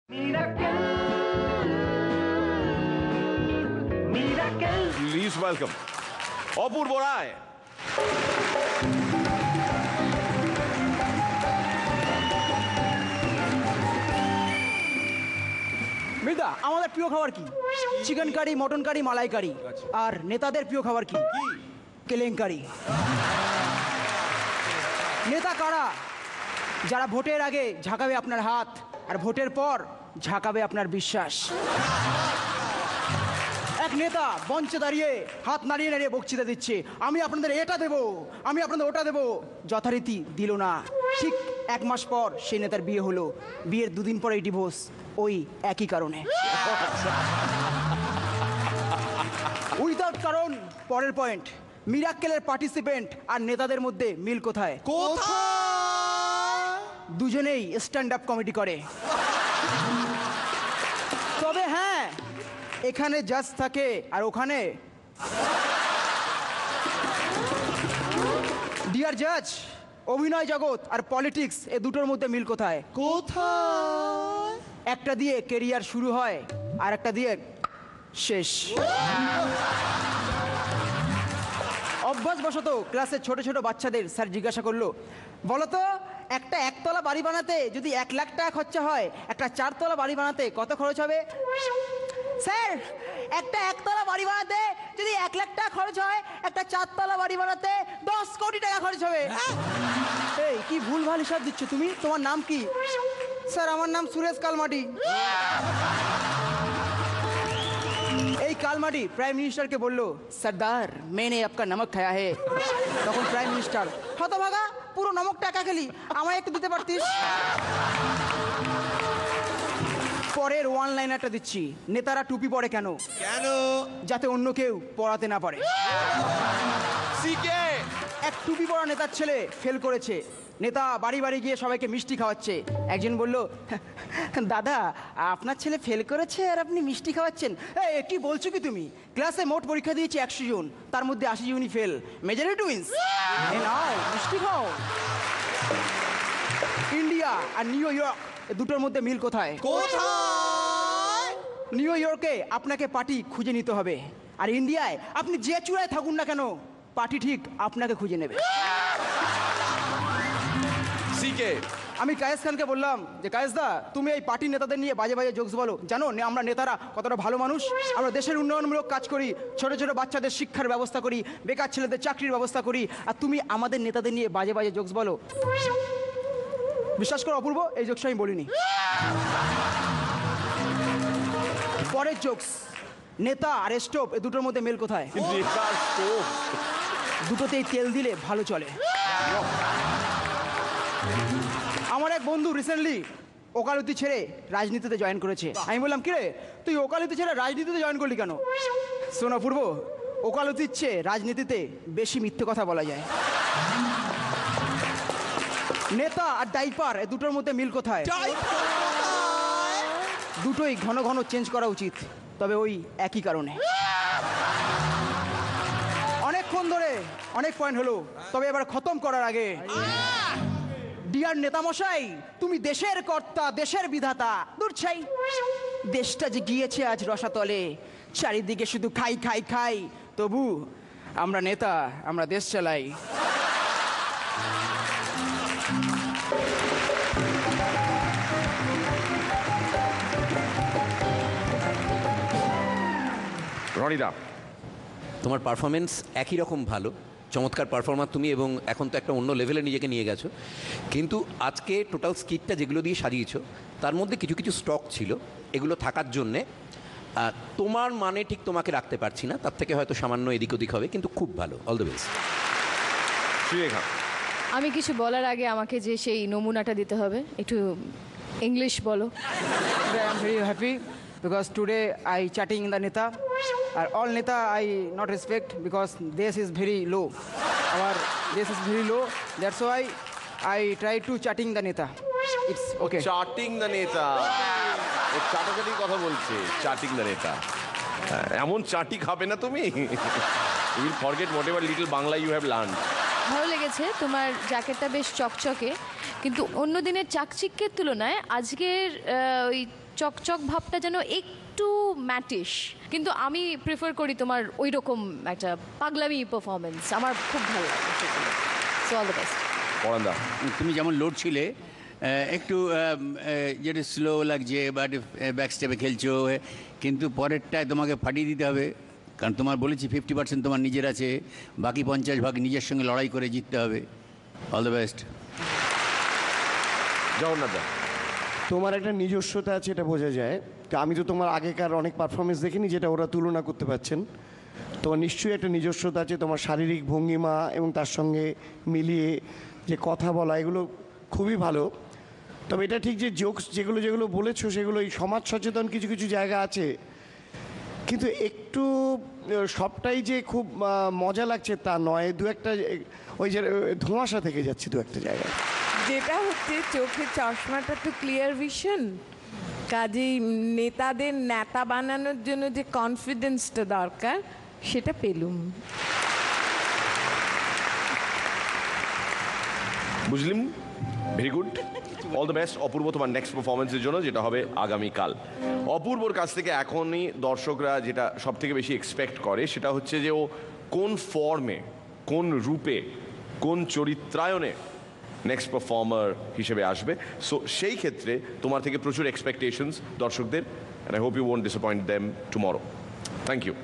Please welcome অপূর্ব রায়। মৃদা, আমাদের প্রিয় খাবার কি? চিকেন কারি, মটন কারি, মালাই কারি। আর নেতাদের প্রিয় খাবার কি? কেলেঙ্কারি। নেতা কারা? যারা ভোটের আগে ঝাঁকাবে আপনার হাত আর ভোটের পর ঝাঁকাবে আপনার বিশ্বাস। এক নেতা মঞ্চে দাঁড়িয়ে হাত নাড়িয়ে নাড়িয়ে বক্তৃতা দিচ্ছে, আমি আপনাদের এটা দেব, আমি আপনাদের ওটা দেব। যথারীতি দিল না। ঠিক 1 মাস পর সেই নেতার বিয়ে হলো। বিয়ের 2 দিন পরেই ডিভোর্স, ওই একই কারণে। উইদাউট কারণ। পরের পয়েন্ট, মিরাক্কেলের পার্টিসিপেন্ট আর নেতাদের মধ্যে মিল কোথায়? দুজনেই স্ট্যান্ড আপ কমেডি করে। তবে হ্যাঁ, এখানে জাজ থাকে আর ওখানে। ডিয়ার জাজ, অভিনয় জগৎ আর পলিটিক্স এ দুটোর মধ্যে মিল কোথায়? একটা দিয়ে কেরিয়ার শুরু হয় আর একটা দিয়ে শেষ। অভ্যাসবশত ক্লাসের ছোট ছোট বাচ্চাদের স্যার জিজ্ঞাসা করলো, বলতো একটা 1 তলা বাড়ি বানাতে যদি 1 লাখ টাকা খরচা হয়, একটা 4 তলা বাড়ি বানাতে কত খরচ হবে? স্যার, একটা 1 তলা বাড়ি বানাতে যদি 1 লাখ টাকা খরচ হয়, একটা 4 তলা বাড়ি বানাতে 10 কোটি টাকা খরচ হবে। এই কি ভুলভাল হিসাব দিচ্ছ তুমি? তোমার নাম কি? স্যার, আমার নাম সুরেশ কালমাটি। এই কালমাটি প্রাইম মিনিস্টারকে বলল, সর্দার মেনে আপকা নমক খায়া হে। তখন প্রাইম মিনিস্টার, হতভাগা, পুরো নমক টাকা খেলি, আমায় একটু দিতে পারতিস। পরের 1 লাইনারটা দিচ্ছি, নেতারা টুপি পরে কেন? যাতে অন্য কেউ পড়াতে না পারে। এক টুপি পরা নেতার ছেলে ফেল করেছে। নেতা বাড়ি বাড়ি গিয়ে সবাইকে মিষ্টি খাওয়াচ্ছে। একজন বলল, দাদা, আপনার ছেলে ফেল করেছে আর আপনি মিষ্টি খাওয়াচ্ছেন? এই কি বলছো কি তুমি? ক্লাসে মোট পরীক্ষা দিয়েছি 100 জন, তার মধ্যে 80 জনই ফেল। Majority wins. নাও মিষ্টি খাও। ইন্ডিয়া আর নিউ ইয়র্ক এ দুটোর মধ্যে মিল কোথায়? নিউ ইয়র্কে আপনাকে পার্টি খুঁজে নিতে হবে, আর ইন্ডিয়ায় আপনি যে চূড়ায় থাকুন না কেন, পার্টি ঠিক আপনাকে খুঁজে নেবে। আমি কায়েস খানকে বললাম যে, কায়েস দা, তুমি এই পার্টি নেতাদের নিয়ে বাজে বাজে জোকস বলো। জানো আমরা নেতারা কতটা ভালো মানুষ? আমরা দেশের উন্নয়নমূলক কাজ করি, ছোট ছোট বাচ্চাদের শিক্ষার ব্যবস্থা করি, বেকার ছেলেদের চাকরির ব্যবস্থা করি, আর তুমি আমাদের নেতাদের নিয়ে বাজে বাজে জোকস বলো। বিশ্বাস করো অপূর্ব, এই জোকস আমি বলিনি। পরের জোকস, নেতা আর স্টোভ এ দুটোর মধ্যে মেল কোথায়? দুটোতেই তেল দিলে ভালো চলে। আমার এক বন্ধু রিসেন্টলি ওকালতি ছেড়ে রাজনীতিতে জয়েন করেছে। আমি বললাম, কিরে তুই ওকালতি ছেড়ে রাজনীতিতে জয়েন করলি কেন? শোন অপূর্ব, ওকালতির চেয়ে রাজনীতিতে বেশি মিথ্যে কথা বলা যায়। নেতা আর ডাইপার এ দুটোর মধ্যে মিল কোথায়? দুটোই ঘন ঘন চেঞ্জ করা উচিত, তবে ওই একই কারণে। অনেকক্ষণ ধরে অনেক পয়েন্ট হলো, তবে এবার খতম করার আগে, ডিয়ার নেতামশাই, তুমি দেশের কর্তা, দেশের বিধাতা। দূর ছাই, দেশটা যে গিয়েছে আজ রসাতলে, চারিদিকে শুধু খাই খাই খাই, তবু আমরা নেতা, আমরা দেশ চালাই। রনিদা, তোমার পারফরমেন্স একই রকম ভালো, চমৎকার পারফর্মার তুমি, এবং এখন তো একটা অন্য লেভেলে নিজেকে নিয়ে গেছো। কিন্তু আজকে টোটাল স্কিটটা যেগুলো দিয়ে সাজিয়েছো, তার মধ্যে কিছু কিছু স্টক ছিল, এগুলো থাকার জন্যে তোমার মানে ঠিক তোমাকে রাখতে পারছি না, তার থেকে হয়তো সামান্য এদিক ওদিক হবে, কিন্তু খুব ভালো। All the best. আমি কিছু বলার আগে আমাকে যে সেই নমুনাটা দিতে হবে, একটু ইংলিশ বলো। Today I am very happy because today I chatting in the Neta. All Neta I not respect because this is very low. Our this is very low. That's why I try to chatting the Neta. It's okay. Chatting the নেতা। ও চাটাচাটির কথা বলছে, chatting the নেতা। এমন চাটি খাবে না তুমি। You will forget whatever little Bangla you have learned. ভালো লেগেছে তোমার জ্যাকেটটা, বেশ চকচকে, কিন্তু অন্য দিনের চাকচিক্যের তুলনায় আজকের ওই চকচক ভাবটা যেন একটু ম্যাটিশ, কিন্তু আমি প্রেফার করি তোমার ওই রকম একটা পাগলামি পারফরমেন্স, আমার খুব ভালো লাগে সেগুলো। So all the best. পরান্দা, তুমি যেমন লোড ছিলে, একটু যেটা স্লো লাগছে বাট ব্যাক স্টেপে খেলছো, কিন্তু পরেরটায় তোমাকে ফাটিয়ে দিতে হবে, কারণ তোমার বলেছি 50% তোমার নিজের আছে, বাকি 50% নিজের সঙ্গে লড়াই করে জিততে হবে। All the best. জগন্নাথ দা, তোমার একটা নিজস্বতা আছে, এটা বোঝা যায়। তো আমি তো তোমার আগেকার অনেক পারফরমেন্স দেখিনি যেটা ওরা তুলনা করতে পারছেন। তোমার নিশ্চয়ই একটা নিজস্বতা আছে, তোমার শারীরিক ভঙ্গিমা এবং তার সঙ্গে মিলিয়ে যে কথা বলা, এগুলো খুবই ভালো। তবে এটা ঠিক যে জোকস যেগুলো যেগুলো বলেছো সেগুলো এই সমাজ সচেতন কিছু কিছু জায়গা আছে, কিন্তু একটু সবটাই যে খুব মজা লাগছে তা নয়। দু একটা ওই যে ধোঁয়াশা থেকে যাচ্ছে দু একটা জায়গায়। যেটা হচ্ছে চোখের চশমাটা তো ক্লিয়ার ভিশন, কাজেই নেতাদের নেতা বানানোর জন্য যে কনফিডেন্সটা দরকার সেটা পেলুম। বুঝলিম, very good, all the best Apurba তোমার নেক্সট পারফরমেন্সের জন্য, যেটা হবে আগামীকাল। অপূর্বর কাছ থেকে এখনই দর্শকরা যেটা সব থেকে বেশি এক্সপেক্ট করে সেটা হচ্ছে যে ও কোন ফর্মে, কোন রূপে, কোন চরিত্রায়নে নেক্সট পারফর্মার হিসেবে আসবে। সো সেই ক্ষেত্রে তোমার থেকে প্রচুর এক্সপেকটেশনস দর্শকদের, and I hope you won't disappoint them tomorrow. Thank you.